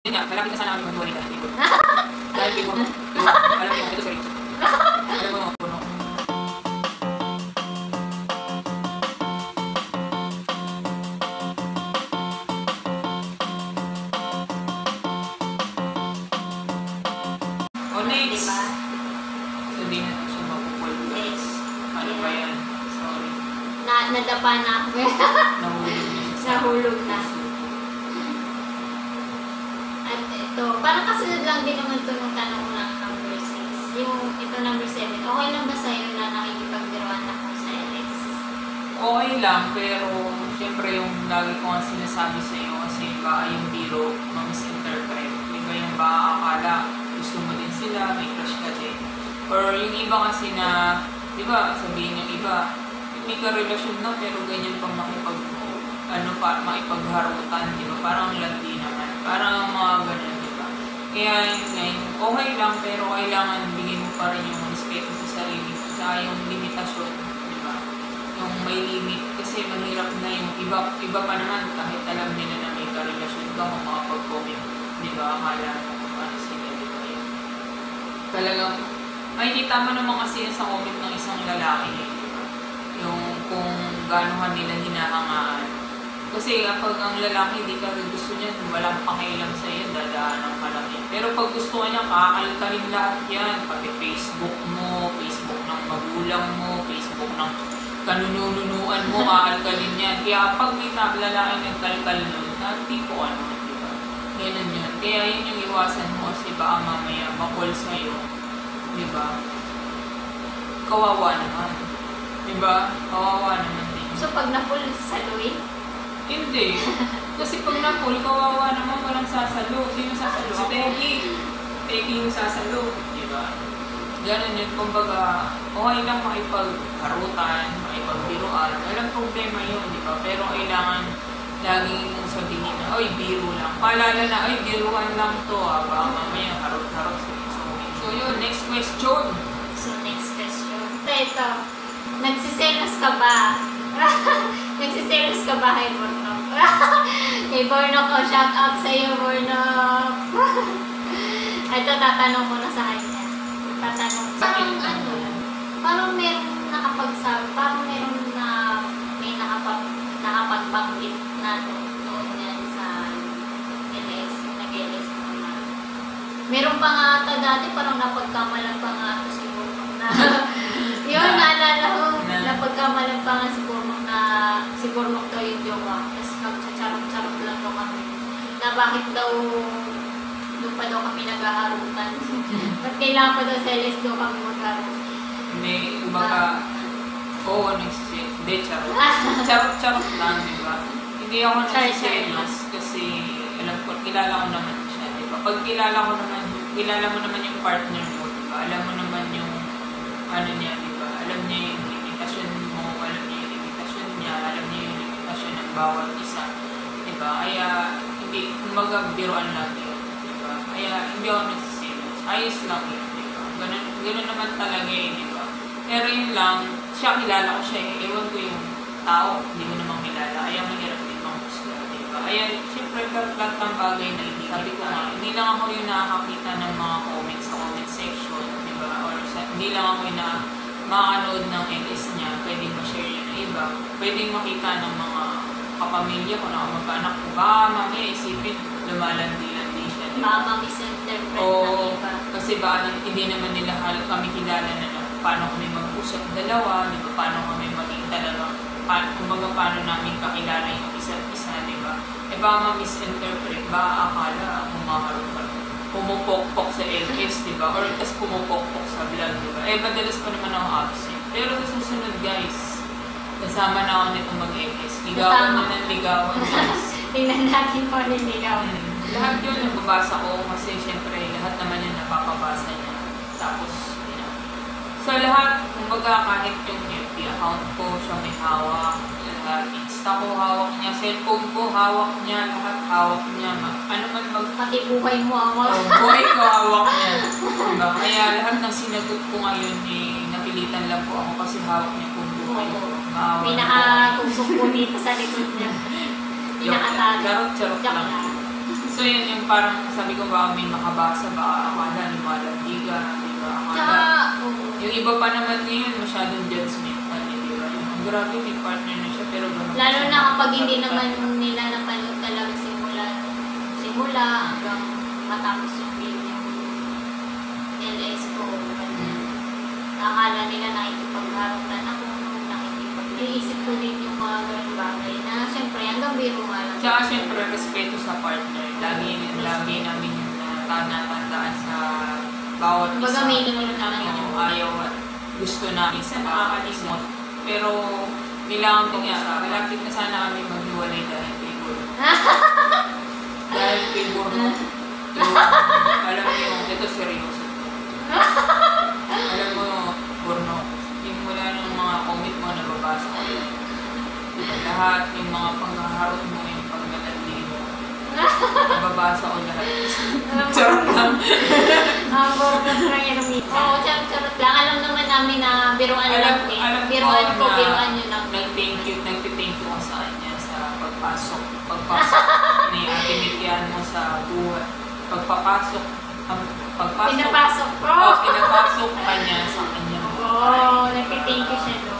Yun nga, malapit na sana kami mag-duwalita. Dahil people, alam mo, ito sorry. Alam mo, puno. O next. Hindi na siya mapupul. Yes. Ano ba yan? Sorry. Nadapa na ako. Nahulog na siya. Nahulog na. At ito, parang kasunod lang din naman ito nung tanong ng number 6. Yung ito number 7, okay lang ba sa'yo na nakikipagbiruan ako sa LS? Okay lang, pero siyempre yung lagi ko nga sinasabi sa'yo kasi baka yung biro ma-misinterpret. Iba yung baka akala gusto mo din sila, may crush ka din. Or yung iba kasi na, di ba, sabihin yung iba, may karelasyon na pero ganyan pang makipagharutan, di ba? Parang landi naman. Parang mga ganun, di ba? Kaya yun, okay lang pero kailangan bigyan mo pa rin yung respeto sa sarili mo sa yung limitasyon, di ba? Yung may limit kasi mahirap na yung iba pa naman kahit alam nila na may karelasyon ka kung makapag-comment, di ba? Akala mo kung ano sila, di ba? Talagang, ay hindi tama naman kasi sa comment ng isang lalaki, di ba? Yung kung gaano nila hinahangaan. Kasi kapag ang lalaki hindi ka gusto niya, walang pakialam sa iyo, dadaanan ka lang yan. Pero pag gusto ka niya, kakalkalin lahat yan. Pati Facebook mo, Facebook ng magulang mo, Facebook ng kanununuan mo, kakalkalin yan. Kaya pag may lalaki nagkalkal nun, tipo ano, di ba? Ganun yun. Kaya yun yung iwasan mo kasi baka mamaya makul sa'yo, di ba? Kawawa naman. Di ba? Kawawa naman din. So pag napul sa Louie? Hindi. Kasi pag na-pull, kawawa naman walang sasalo. Sino sasalo? Si Peggy. Peggy yung sasalo. Diba? Ganun yun. Kumbaga, okay lang makipagharutan, makipagbiruan. Walang problema yun, diba? Pero kailangan laging mong sabihin na, oy, biro lang. Paalala na, oy, biruan lang to. Baka mamaya harot-harot sa isomin. So yun, next question. So next question. Ito. Nagsiselos ka ba? Nagsiselos ka ba kay Bornok? Kay Bornok, oh, shout out sa iyo, Bornok. Ito, tatanong ko na sa kanya. Tatanong. Parang meron nakapagsabi, parang meron na may nakapagbanggit na noon yan sa LS, nag-LS mo na. Meron pa nga ata dati, parang napagkamalan pa nga ito si Bornok na. Yun, naalala ko, napagkamalan pa nga si Bornok daw yung jowa. Tapos magcharot-charot lang daw kami. Na bakit daw doon pa daw kami naghaharutan. Ba't kailangan pa daw sa LS daw kami maghaharutan? Hindi, kumbaga, oo, nagsiselos. Hindi, charot. Charot-charot lang, di ba? Hindi ako nagsiselos kasi alam ko, kilala ko naman siya, di ba? Pag kilala mo naman yung partner mo, di ba? Alam mo naman yung ano niya, di ba? Alam niya yung limitasyon mo, alam niya yung limitasyon niya, alam niya yung limitasyon ng bawat isa, di ba? Kaya, hindi, kumbaga, biruan lang yun, di ba? Kaya, hindi ako nagsiselos. Ayos lang yun, di ba? Ganun naman talaga yun, di ba? Pero yun lang, kilala ko siya eh. Ewan ko yung tao, hindi ko namang kilala. Kaya mahirap din manghusga, di ba? Kaya, siyempre, lahat ng bagay na hindi. Sabi ko nga, hindi lang ako yung nakakakita ng mga comments sa comment section, di ba? Or hindi lang ako yung makanood ng LS niya, pwedeng ma-share yun na iba. Pwedeng makita ng mga kapamilya ko na mag-anak ko. Baka mamaya isipin, lumalandi-landi siya, di ba? Baka misinterpret ng Oo, iba. kasi baka hindi naman nila kami kilala na paano kami mag-usap dalawa, di ba? Paano kami maging talaga, kumbaga paano namin kakilala yung isa't isa, di ba? Eh baka ma-misinterpret, baka akala pumupokpok sa LS, di ba? Or tas pumupokpok sa vlog, di ba? Eh madalas pa naman ako absent. Pero sa susunod guys, kasama na ako nitong mag-LS. Ligawan na ng ligawan guys. Tingnan natin kung ano yung ligawan. Lahat yun nababasa ko kasi syempre lahat naman yun napapabasa niya. Tapos, sa lahat, kumbaga kahit yung FB account ko, siya may hawak, lahat, Insta ko hawak niya, cellphone ko hawak niya, lahat hawak niya. Ano man pati buhay mo hawak. Buhay ko hawak niya. Diba? Kaya lahat ng sinagot ko ngayon, napilitan lang po ako kasi hawak niya kung buhay ko. May nakatusok po dito sa likod niya. Hindi nakatago. Charot-charot lang. So yun yung parang sabi ko baka may makabasa, baka akala lumalandi ka, di ba? Tsaka, Yung iba pa naman ngayon, masyadong judgmental, di ba? Yung grabe, may partner na siya, pero ganun. lalo na kapag hindi naman nila napanood talaga simula hanggang matapos yung video. LS ko, ganyan. Nakakala nila nakikipagharutan ako, iisip ko din yung mga ganun bagay na siyempre hanggang biro nga lang. Tsaka siyempre, respeto sa partner. Lagi namin yung natandaan sa bawat Baga isa. may limit namin naman yung ayaw at gusto namin sa nakakalimot. Pero, kailangan ko nga, malapit na sana kami maghiwalay dahil kay Burno. Dahil kay Burno, alam mo yung, ito seryoso. Alam mo, Burno, yung mula ng mga comment mo, nababasa ko yun. Lahat, yung mga panghaharot mo, yung paglalandi mo, nababasa ko lahat. Charot lang. Burno na yan umitin. Oo, charot lang. Alam naman namin na biruan lang eh. Biruan ko, biruan nyo lang. Nag-thank you ako sa kanya sa pagpasok. Ni Ate Mikian mo sa buhay. Pagpapasok. Pinapasok ko. Pinapasok ka niya sa kanya. Nag-thank you siya no.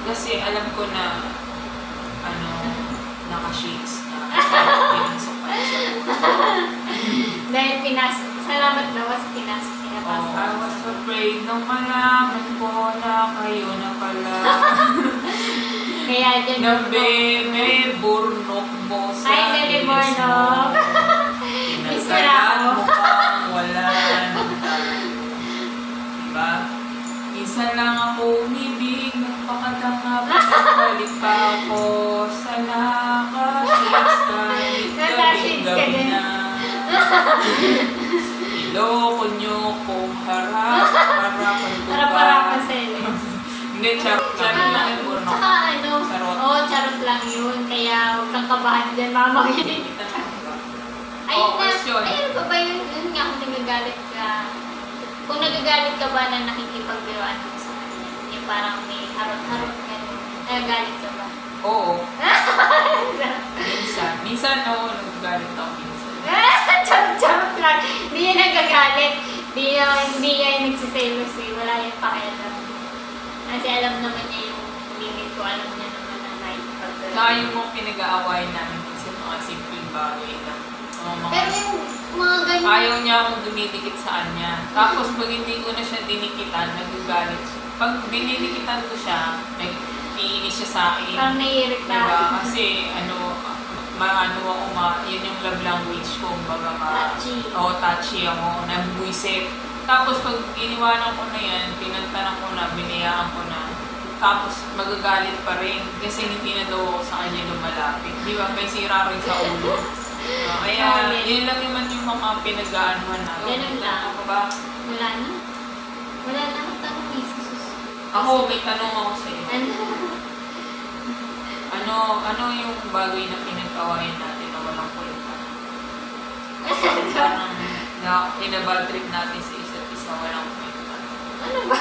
Kasi alam ko na naka-shades na pinasok ka niya sa buhay. Dahil salamat daw sa pinasok. I was afraid nung malaman ko na kayo na pala. Kaya dyan na bebe, burnok mo sa Bebe Burnok. Pinagkalaan mo kang wala. Diba? Isa lang ako umibig, nagpakatanga, pinagpalit pa ako sa nakashades gabi na. Iloko nyo kung harap-harapan ko Harap-harapan sa LS. Hindi, charot lang yung Burno. Tsaka Charot. charot lang yun. Kaya huwag kang kabahan dyan, mamagin. Question. Ayun pa ba yun? Yun nga kung nagagalit ka. Kung nagagalit ka ba na nakikipagbiruan mo sa kanya? Yung parang may harot-harot ka. Nagagalit ka ba? Oo. Minsan, nagagalit ako minsan. Charot lang. Hindi yan nagagalit. Hindi yan nagsiselos eh. Wala yung pakialam. Kasi alam naman niya yung limit ko. Alam niya naman na nakikipagbiruan. Saka yung mga pinag-aawain namin kasi mga simpleng bagay lang. Pero yung mga ganyan. Ayaw niya akong dumidikit sa kanya. Tapos pag hindi ko na siya dinikitan, nagagalit siya. Pag dinidikitan ko siya, nag-iinis siya sa akin. Parang naiirik na. Diba? Kasi yun yung love language ko. Touchy ako, nabbuisit. Tapos pag iniwanan ko na yan, tinantanan ko na, binayaan ko na. Tapos magagalit pa rin kasi hindi na daw ako sa kanya lumalapit. Di ba? May sira rin sa ulo. Kaya, yun lang naman yung mga pinag-aanuhan natin. Ganun lang. Ako ba? Wala na. Wala na akong tanong eh. Ako, may tanong ako sa iyo. Ano yung bagay na pinag-awayan natin na walang kwenta? Parang pinabad trip natin sa isa't isa, walang kwenta. Ano ba?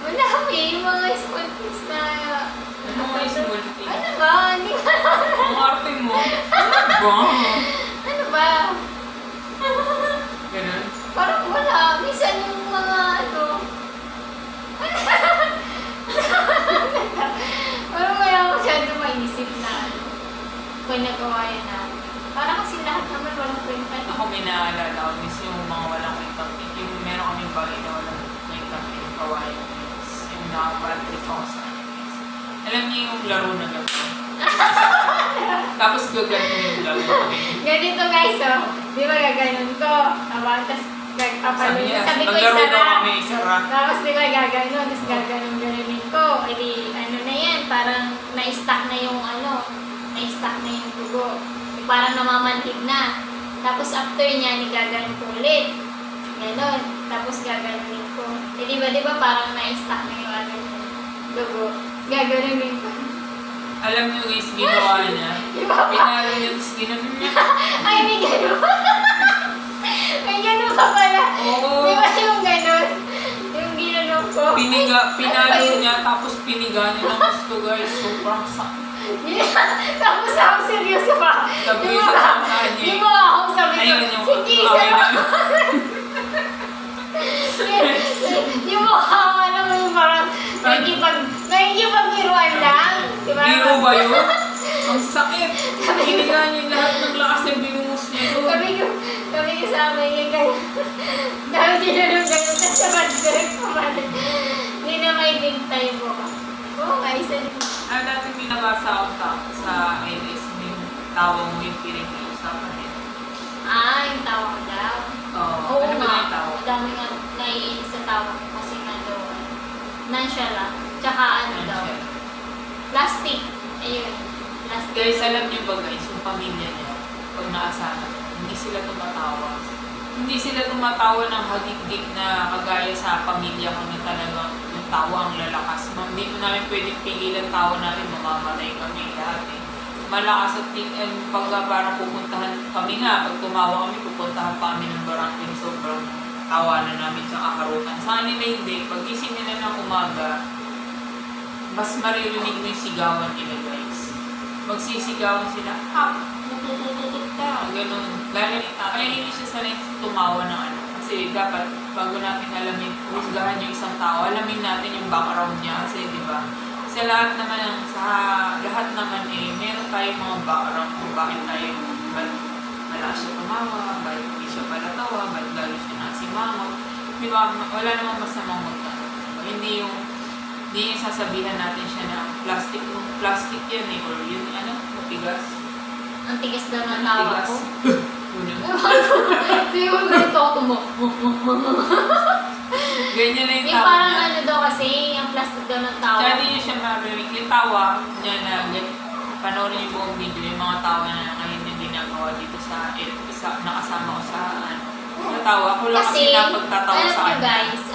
Wala kami. Yung mga small things na... Ano mga small thing? Ano ba? Hindi ba? Ang arte mo? Ano ba? Ano ba? Ganun? Parang wala. Minsan yung mga parang wala masyado maisip na kung nagawayan namin. Parang kasi lahat naman walang kwenta. Ako may naaalala ko, miss yung mga walang kwentang thing. Yung meron kaming bagay na walang kwentang thing, kawain. Yung nakabad trip ako sa akin. Alam niyo yung laro na gagawin. Tapos gagawin yung laro. Ganito guys, oh. Di ba gaganon ko? Tapos Sabi niya, sabi ko naglaro daw isara. kami, isara. Tapos di ba gaganon, tapos gaganon-ganonin ko. E di, na yan, parang na-stack na yung na-stack na yung dugo. E, parang namamanhid na. Tapos after niya, gaganon ko ulit. Ganon. Tapos gaganon ko. E di ba parang na-stack na yung dugo. Gaganon ko. Alam niyo guys, ginawa niya. Pinalo niya, tapos ginanon niya. Ay, may ganon. May ganon ka pala. Oo. Di ba yung ganon? Yung ginanon ko. Pinalo niya, tapos piniga niya ng gusto guys. Sobrang sakit. Tapos ako seryoso pa. Sabi Di ko ba? sa kanya. Di ba ako sabi ko, Ayun yung sige, away isa namin. Di mo ako, ano mo yung parang nakikipag-biruan lang. Di ba? Biro ba yun? Ang sakit. Hinigaan niya lahat ng lakas na binuhos niya doon. Kami kasama niya kayo. Dahil tinanong kayo sa bandrek ko man. Hindi na may bintay mo ka. Oo, ayos na. Dati may nabasa ako sa LS, yung tawa mo yung pinag-iusapan nila. Yung tawa ko daw. Oo, Oo ano ba nga. yung tawa? Dami nga naiinis sa tawa ko kasi nga daw. Nonchalant. Tsaka ano daw. Plastic. Ayun. Plastic. Guys, alam niyo ba guys, yung pamilya niya, pag naasama, hindi sila tumatawa. Hindi sila tumatawa ng hagik-dik na kagaya sa pamilya ko na talagang yung tawa ang lalakas. Hindi mo namin pwedeng pigilan tawa namin, mamamatay kami lahat eh. Malakas at pag parang pupuntahan kami nga, pag tumawa kami, pupuntahan pa kami ng barangay, sobrang tawanan namin sa kakarutan. Sa kanila hindi, pag gising nila ng umaga, mas maririnig mo yung sigawan nila guys. Magsisigawan sila, tutututut ka, ganun. Kaya hindi siya sanay tumawa ng ano. Kasi dapat, bago natin alamin, husgahan yung isang tao, alamin natin yung background niya. Kasi di ba, sa lahat naman eh, meron tayong mga background kung bakit tayo, wala siya tumawa, bakit hindi siya palatawa, bakit lalo siya nasimangot. Di ba, wala namang masamang magtanong. Hindi yung sasabihan natin siya na plastic yan eh, or yun, matigas. Ang tigas daw ng tawa ko. Siguro ganito ako Ganyan na yung Yung tawa parang niya. ano daw kasi, ang plastic daw ng tawa. Kaya di niya siya marinig. Yung tawa niya na, panoorin yung buong video, yung mga tawa na ngayon yung ginagawa dito sa nakasama ko sa natawa. Ako lang kasi napagtatawa sa alam kanya. nyo guys,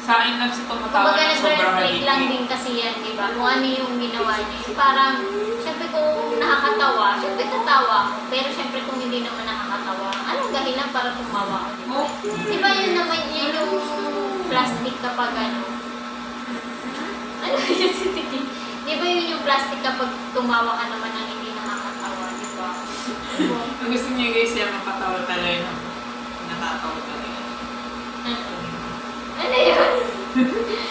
Sa akin lang siya tumatawa kumbaga ng sobrang nag-reflect lang haligi. din kasi yan, di ba? Kung ano yung ginawa niya. Parang, syempre kung nakakatawa, syempre tatawa ako. Pero syempre kung hindi naman nakakatawa, anong dahilan para tumawa ako? Oh. Di ba yun naman yun yung plastic kapag ano? Ano yun si Tiki? Di ba yun yung plastic kapag tumawa ka naman ang hindi nakakatawa, di ba? Ang gusto niya guys, siya mapatawa talaga. Natatawa talaga. Ano yun?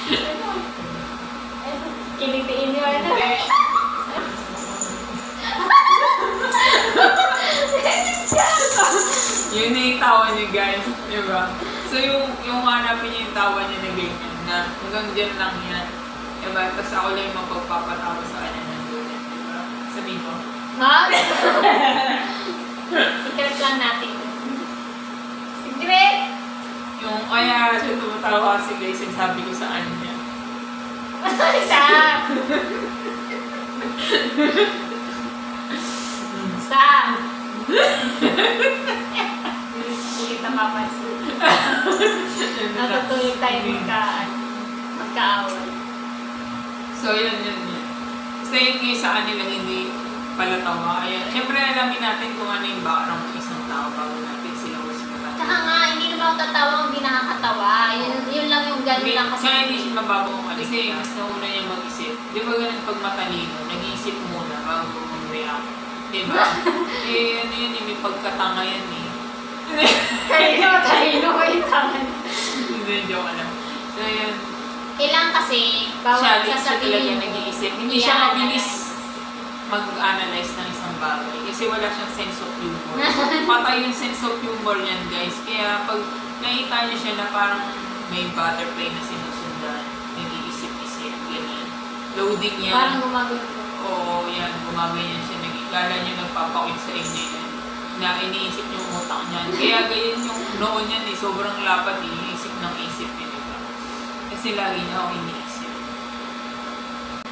Ano? Kinitiin niyo ano? Yun na yung tawa niya guys, di ba? So yung hanapin niya yung tawa niya na ganyan, na hanggang dyan lang yan. Di ba? Tapos ako lang yung mapagpapatawa sa kanya ng dulit, di ba? Sabihin ko. Ha? Secret lang natin. Secret! Yung kaya siya tumatawa kasi guys, yung sabi ko sa kanya. Sa! Sa! Hindi kita mapansin. Natutuloy tayo magkaaway. So yun. Kasi yun kayo sa kanila hindi palatawa. Ayan. Siyempre alamin natin kung ano yung background ng isang tao bago natin sila usap. Tsaka nga, hindi naman ako tatawa kung hindi nakakatawa. Yun lang yung gano'n lang kasi. Kaya hindi siya mababaw kasi mas nauna niya mag-isip. Di ba ganun pag matalino, nag-iisip muna bago mag-react. Di ba? Ano yun, may pagkatanga yan eh. Talino ko yung tangan. Hindi, joke lang. So yun, Kailangan kasi, bawat siya talaga sasabihin mo, nag-iisip. Hindi siya mabilis mag-analyze ng isang bagay kasi wala siyang sense of humor. Patay yung sense of humor niyan guys. Kaya pag nakita niya siya na parang may butterfly na sinusundan, nag-iisip-isip, ganyan. Loading yan. parang gumagano. Oo, yan. Gumagayan siya. Kala niya nagpapakit sa inyo yan. Na iniisip niyo yung utak niyan. Kaya ganyan yung noon yan eh. Sobrang lapad eh. Iniisip ng isip niya, diba? Kasi lagi niya ako iniisip.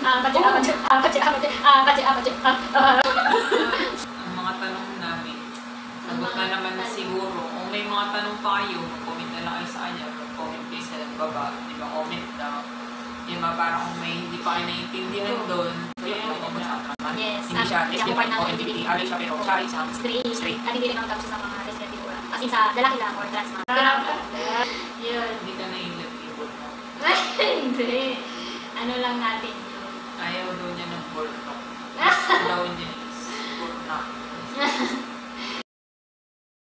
Ang Ang mga tanong namin, sagot na naman na siguro. Kung may mga tanong pa kayo, mag-comment na lang kayo sa kanya. Mag-comment kayo sa baba. Di ba? Comment daw. Di ba? Parang kung may hindi pa kayo naiintindihan doon. So, yun yung umasapan naman. Yes. Hindi siya, Hindi SB ako part ng o MBT, RA siya, pero siya isang straight. At hindi rin ang tapos sa mga lesbian. As in sa lalaki lang or trans man. Yun. Hindi ka naiintindihan mo. Hindi. Ano lang natin yun. Ayaw daw niya ng board talk. Dalawin din is. Pork knock.